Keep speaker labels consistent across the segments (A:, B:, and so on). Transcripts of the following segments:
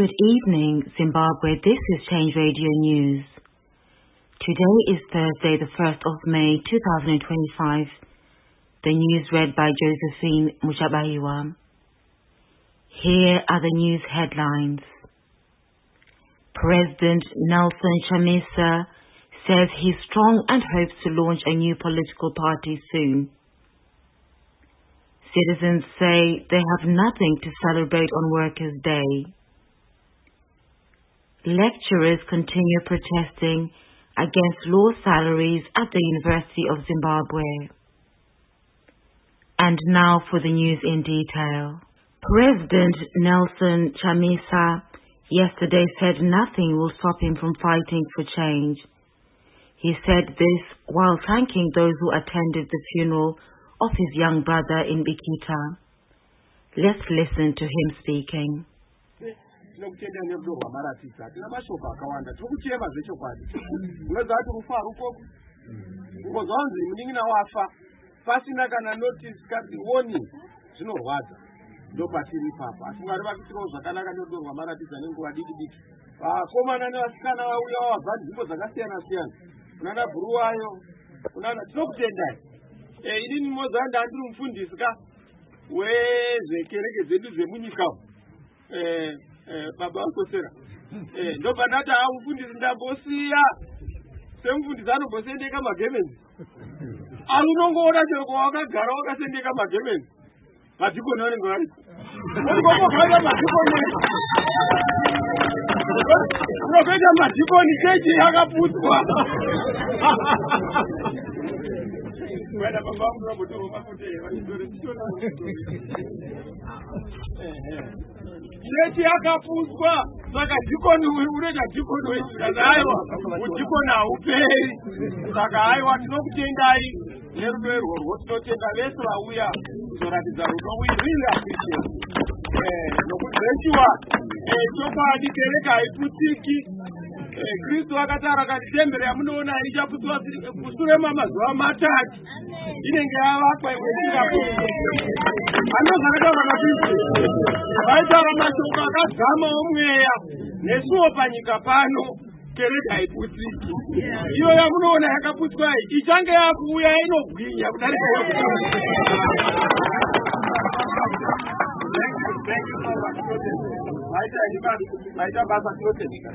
A: Good evening, Zimbabwe. This is Change Radio News. Today is Thursday, the 1st of May, 2025. The news read by Josephine Muchabayiwa. Here are the news headlines. President Nelson Chamisa says he's strong and hopes to launch a new political party soon. Citizens say they have nothing to celebrate on Workers' Day. Lecturers continue protesting against low salaries at the University of Zimbabwe. And now for the news in detail. President Nelson Chamisa yesterday said nothing will stop him from fighting for change. He said this while thanking those who attended the funeral of his young brother in Bikita. Let's listen to him speaking.
B: Ini mozanda andiri mfundisika wezekereke zedu zemunyika baba wakosera ndo panati amufundisi ndambosiya semufundisi anombosendeka magemenzi alunongoona chero kwawakagara wakasendeka magemenzi madhikoni vanenge varipo ongomokaita madhikoni unokaita madhikoni chechi yakaputswa When I'm about to go back to Cheti akapuswa saka dikoni urega dikoni wezvikazaiwa udikoni hauperi saka aiwa tinokutendai nerudo rworwo tinotenda vese vauya kuzoratidza rudo we really appreciate nokudreshiwa chokwadi kereke haiputiki Kristu akataura akati temberi yamunoona ichaputswa kusure mamazuva matatu inenge yavakwa iwechirapo anozareka vakapisi vaitaura mashoko akadzama omweya nesuwo panyika pano kereke haiputsiki iyo yamunoona yakaputswa ichange yakuuya inogwinya kudarika maita basa tinotendeka.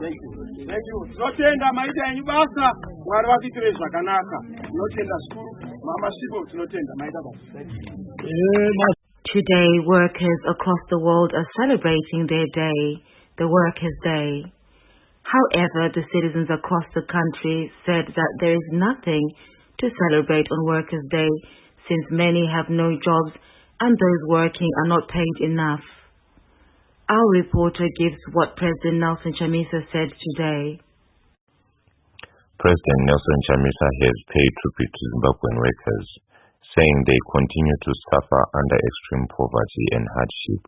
B: Thank you. Tinotenda maita enyu basa mwari vakuitire zvakanaka. Tinotenda zvikuru mama sipo tinotenda maita basa.
A: Today, workers across the world are celebrating their day, the Workers' Day. However, the citizens across the country said that there is nothing to celebrate on Workers' Day since many have no jobs and those working are not paid enough. Our reporter gives what President Nelson Chamisa said today.
C: President Nelson Chamisa has paid tribute to Zimbabwean workers, saying they continue to suffer under extreme poverty and hardship.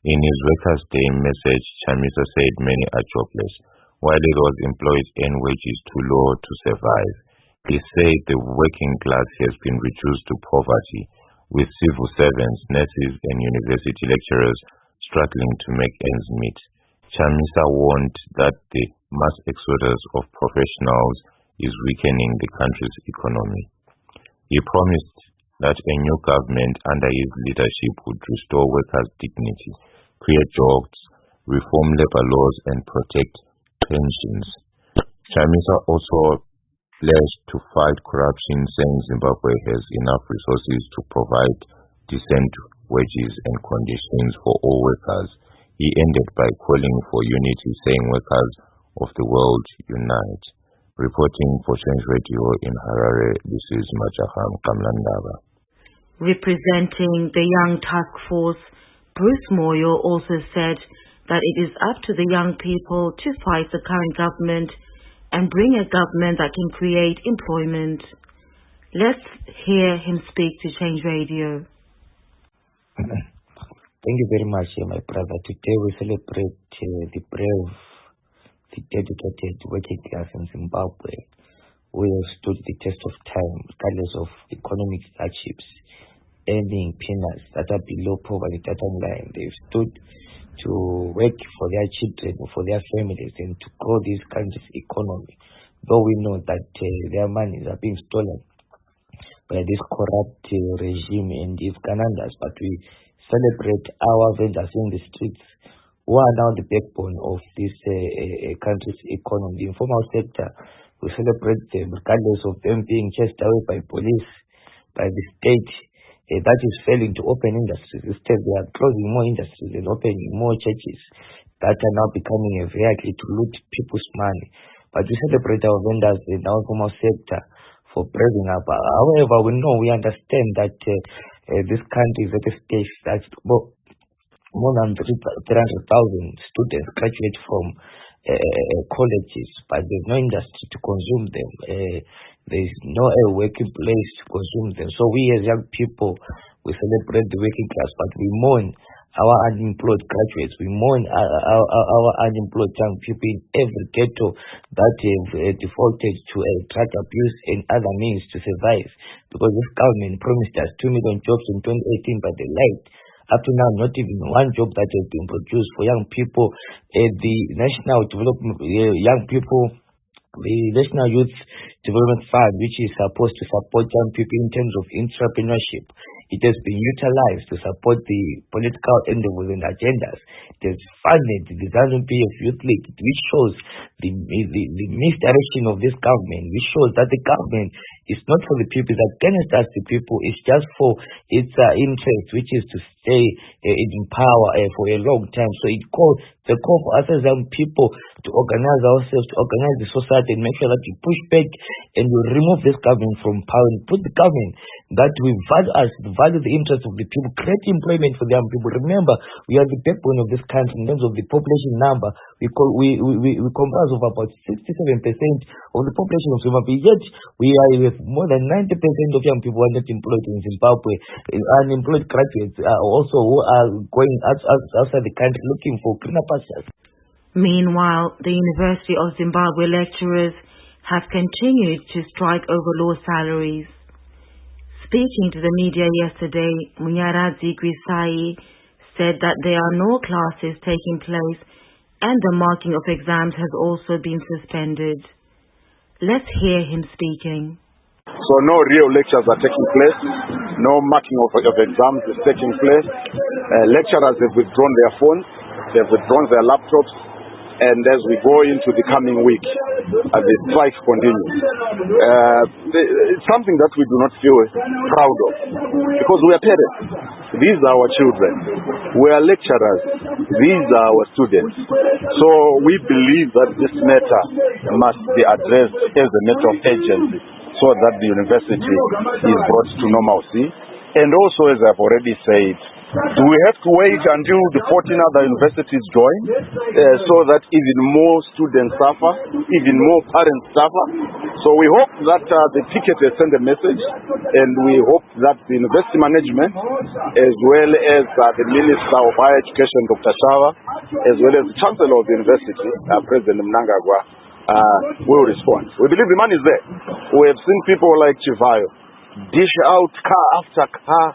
C: In his Workers' Day message, Chamisa said many are jobless, while those employed earn wages too low to survive. He said the working class has been reduced to poverty, with civil servants, nurses, and university lecturers struggling to make ends meet. Chamisa warned that the mass exodus of professionals is weakening the country's economy. He promised that a new government under his leadership would restore workers' dignity, create jobs, reform labor laws, and protect pensions. Chamisa also pledged to fight corruption, saying Zimbabwe has enough resources to provide decent wages and conditions for all workers. He ended by calling for unity, saying workers of the world unite. Reporting for Change Radio in Harare, this is Majaham Kamlandaba.
A: Representing the Young Task Force, Bruce Moyo also said that it is up to the young people to fight the current government and bring a government that can create employment. Let's hear him speak to Change Radio.
D: Thank you very much, my brother. Today we celebrate the brave, the dedicated working class in Zimbabwe who have stood the test of time, regardless of economic hardships, earning peanuts that are below poverty line. They've stood to work for their children, for their families, and to grow this country's economy. Though we know that their monies are being stolen by this corrupt regime and its ganandas, but we celebrate our vendors in the streets who are now the backbone of this country's economy. The informal sector, we celebrate them regardless of them being chased away by police, by the state, that is failing to open industries. Instead, they are closing more industries and opening more churches that are now becoming a vehicle to loot people's money. But we celebrate our vendors in our informal sector for braving up. However, we understand that this country is at a stage that more than 300,000 students graduate from colleges, but there's no industry to consume them. There's no working place to consume them. So we as young people, we celebrate the working class, but we mourn our unemployed graduates. We mourn our unemployed young people in every ghetto that have defaulted to drug abuse and other means to survive. Because this government promised us 2 million jobs in 2018, but they lied. Up to now, not even one job that has been produced for young people. The National Development Young People, the National Youth Development Fund, which is supposed to support young people in terms of entrepreneurship, it has been utilized to support the political endeavors and agendas. It has funded the Zimbabwe Youth League, which shows the misdirection of this government, which shows that the government is not for the people, it's against us, the people. It's just for its interest, which is to stay in power for a long time. So the call for us as young people to organize ourselves, to organize the society and make sure that we push back and we remove this government from power and put the government that we value the interests of the people, create employment for the young people. Remember, we are the backbone of this country in terms of the population number. We comprise of about 67% of the population of Zimbabwe, yet we have more than 90% of young people who are not employed in Zimbabwe. Unemployed graduates are also who are going outside the country looking for greener pastures.
A: Meanwhile, the University of Zimbabwe lecturers have continued to strike over low salaries. Speaking to the media yesterday, Munyaradzi Gwisai said that there are no classes taking place and the marking of exams has also been suspended. Let's hear him speaking.
B: So no real lectures are taking place, no marking of exams is taking place. Lecturers have withdrawn their phones, they have withdrawn their laptops, and as we go into the coming week, the strike continues. It's something that we do not feel proud of, because we are parents. These are our children. We are lecturers. These are our students. So we believe that this matter must be addressed as a matter of urgency, so that the university is brought to normalcy. And also, as I've already said, do we have to wait until the 14 other universities join so that even more students suffer, even more parents suffer? So we hope that the ticket has sent a message, and we hope that the university management, as well as the Minister of Higher Education, Dr. Shava, as well as the Chancellor of the university, President Mnangagwa, will respond. We believe the money is there. We have seen people like Chivayo dish out car after car,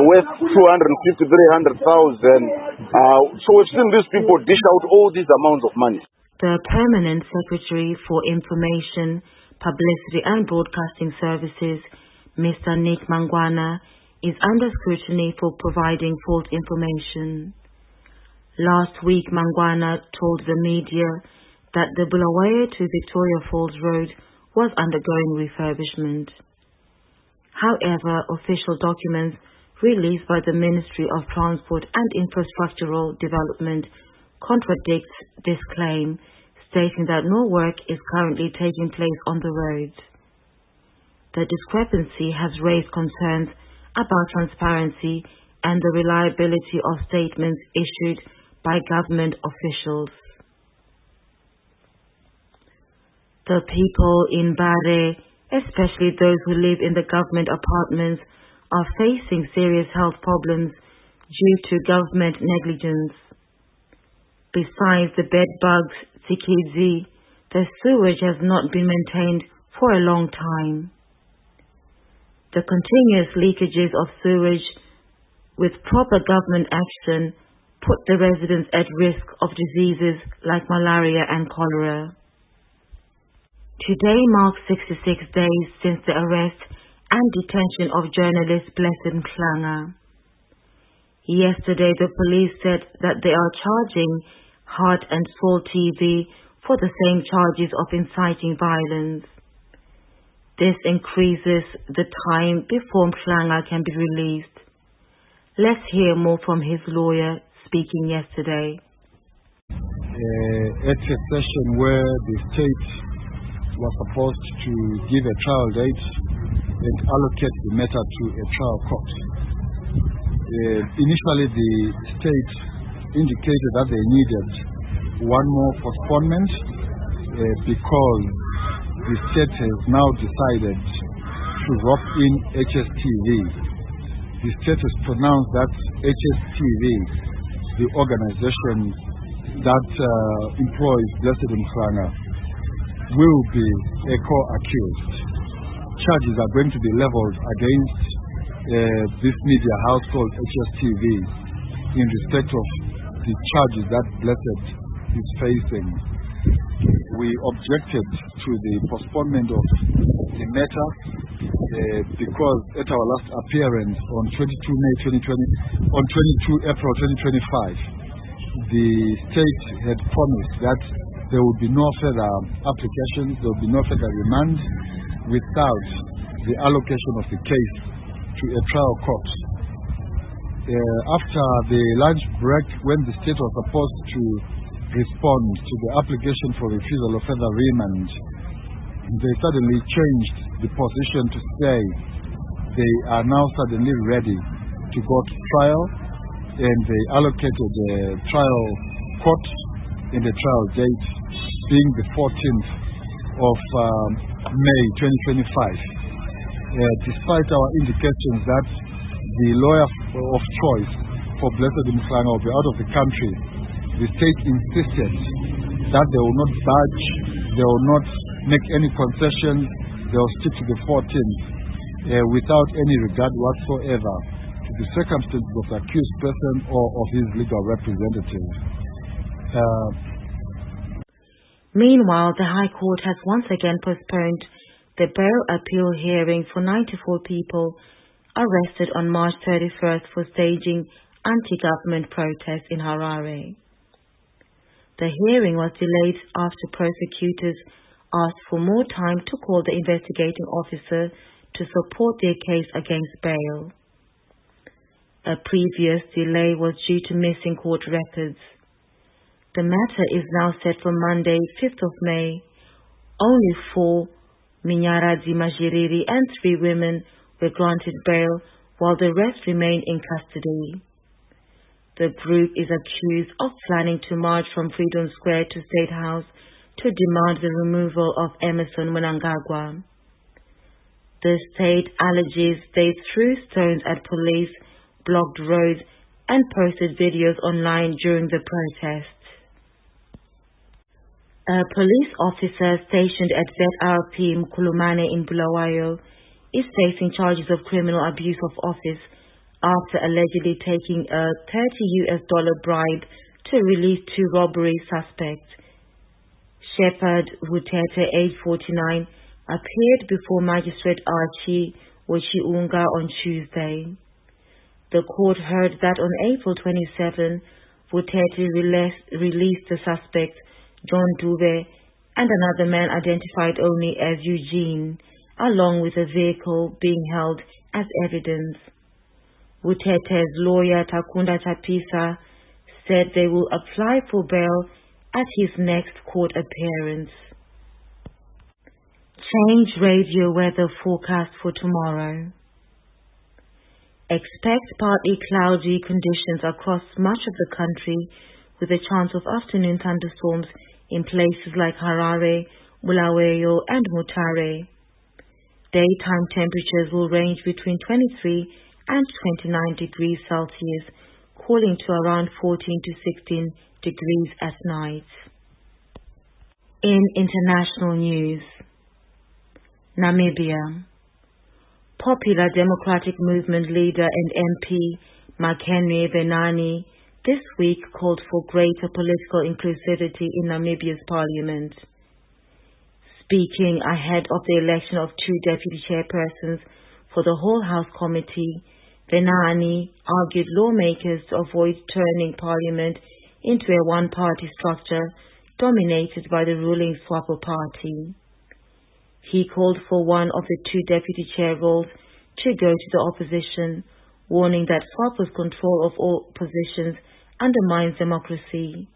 B: worth 250,000, 300,000. So we've seen these people dish out all these amounts of money.
A: The Permanent Secretary for Information, Publicity and Broadcasting Services, Mr. Nick Mangwana, is under scrutiny for providing false information. Last week, Mangwana told the media that the Bulawayo to Victoria Falls Road was undergoing refurbishment. However, official documents released by the Ministry of Transport and Infrastructural Development contradicts this claim, stating that no work is currently taking place on the road. The discrepancy has raised concerns about transparency and the reliability of statements issued by government officials. The people in Bare, especially those who live in the government apartments, are facing serious health problems due to government negligence. Besides the bed bugs, Tsikidzi, the sewage has not been maintained for a long time. The continuous leakages of sewage, with proper government action, put the residents at risk of diseases like malaria and cholera. Today marks 66 days since the arrest and detention of journalist Blessed Mhlanga. Yesterday, the police said that they are charging Heart and Soul TV for the same charges of inciting violence. This increases the time before Mhlanga can be released. Let's hear more from his lawyer speaking yesterday.
E: At a session where the state was supposed to give a trial date and allocate the matter to a trial court. Initially, the state indicated that they needed one more postponement because the state has now decided to rope in HSTV. The state has pronounced that HSTV, the organization that employs Blessed Mhlanga, will be a co-accused. Charges are going to be leveled against this media house called HSTV in respect of the charges that Blessed is facing. We objected to the postponement of the matter because at our last appearance on 22 April 2025, the state had promised that there would be no further applications, there would be no further remand without the allocation of the case to a trial court. After the lunch break, when the state was supposed to respond to the application for refusal of further remand, they suddenly changed the position to say they are now suddenly ready to go to trial, and they allocated a trial court in the trial date being the 14th of May 2025. Despite our indications that the lawyer of choice for Blessed Mhlanga will be out of the country, the state insisted that they will not budge, they will not make any concessions, they will stick to the 14th without any regard whatsoever to the circumstances of the accused person or of his legal representative.
A: Meanwhile, the High Court has once again postponed the bail appeal hearing for 94 people arrested on March 31st for staging anti-government protests in Harare. The hearing was delayed after prosecutors asked for more time to call the investigating officer to support their case against bail. A previous delay was due to missing court records. The matter is now set for Monday, 5th of May. Only 4 Minyaradzi Majiriri and 3 women were granted bail, while the rest remain in custody. The group is accused of planning to march from Freedom Square to State House to demand the removal of Emerson Mnangagwa. The state alleges they threw stones at police, blocked roads, and posted videos online during the protests. A police officer stationed at ZRP Mkulumane in Bulawayo is facing charges of criminal abuse of office after allegedly taking a $30 bribe to release 2 robbery suspects. Shepherd Vutete, age 49, appeared before Magistrate Archie Wachiunga on Tuesday. The court heard that on April 27, Vutete released the suspect, John Dube, and another man identified only as Eugene, along with a vehicle being held as evidence. Vutete's lawyer, Takunda Chamisa, said they will apply for bail at his next court appearance. Change radio weather forecast for tomorrow. Expect partly cloudy conditions across much of the country, with a chance of afternoon thunderstorms in places like Harare, Bulawayo, and Mutare. Daytime temperatures will range between 23 and 29 degrees Celsius, cooling to around 14 to 16 degrees at night. In international news, Namibia. Popular Democratic Movement leader and MP Makenwe Benani this week called for greater political inclusivity in Namibia's parliament. Speaking ahead of the election of 2 deputy chairpersons for the whole House Committee, Venani argued lawmakers to avoid turning parliament into a one-party structure dominated by the ruling SWAPO party. He called for one of the 2 deputy chair roles to go to the opposition, warning that SWAPO's control of all positions undermines democracy.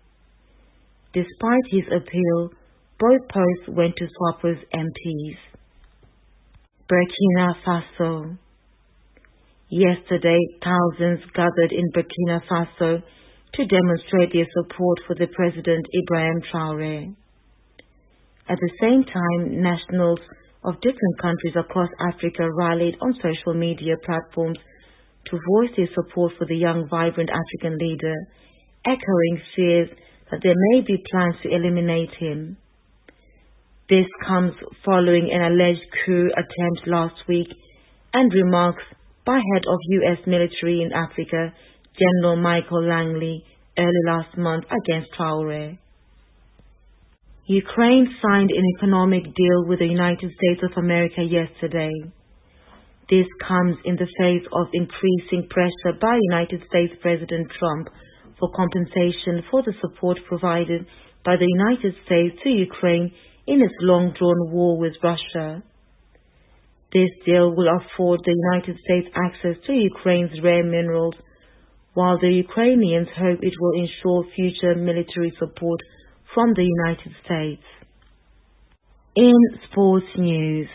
A: Despite his appeal, both posts went to SWAPO's MPs. Burkina Faso. Yesterday, thousands gathered in Burkina Faso to demonstrate their support for the President Ibrahim Traoré. At the same time, nationals of different countries across Africa rallied on social media platforms to voice their support for the young, vibrant African leader, echoing fears that there may be plans to eliminate him. This comes following an alleged coup attempt last week and remarks by head of U.S. military in Africa, General Michael Langley, early last month against Traoré. Ukraine signed an economic deal with the United States of America yesterday. This comes in the face of increasing pressure by United States President Trump for compensation for the support provided by the United States to Ukraine in its long-drawn war with Russia. This deal will afford the United States access to Ukraine's rare minerals, while the Ukrainians hope it will ensure future military support from the United States. In sports news.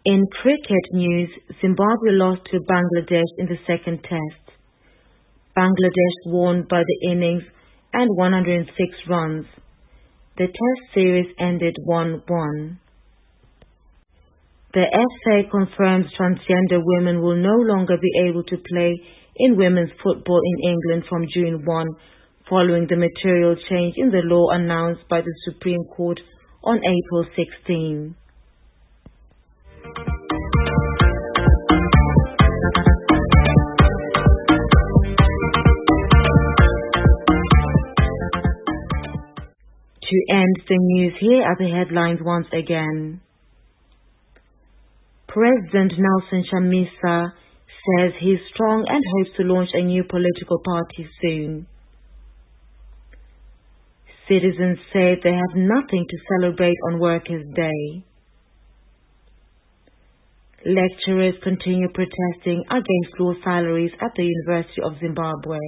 A: In cricket news, Zimbabwe lost to Bangladesh in the second test. Bangladesh won by the innings and 106 runs. The test series ended 1-1. The FA confirms transgender women will no longer be able to play in women's football in England from June 1, following the material change in the law announced by the Supreme Court on April 16. To end the news, here are the headlines once again. President Nelson Chamisa says he's strong and hopes to launch a new political party soon. Citizens say they have nothing to celebrate on Workers' Day. Lecturers continue protesting against low salaries at the University of Zimbabwe.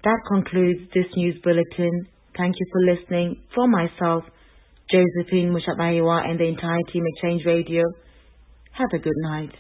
A: That concludes this news bulletin. Thank you for listening. From myself, Josephine Mushabaiwa, and the entire team at Change Radio, have a good night.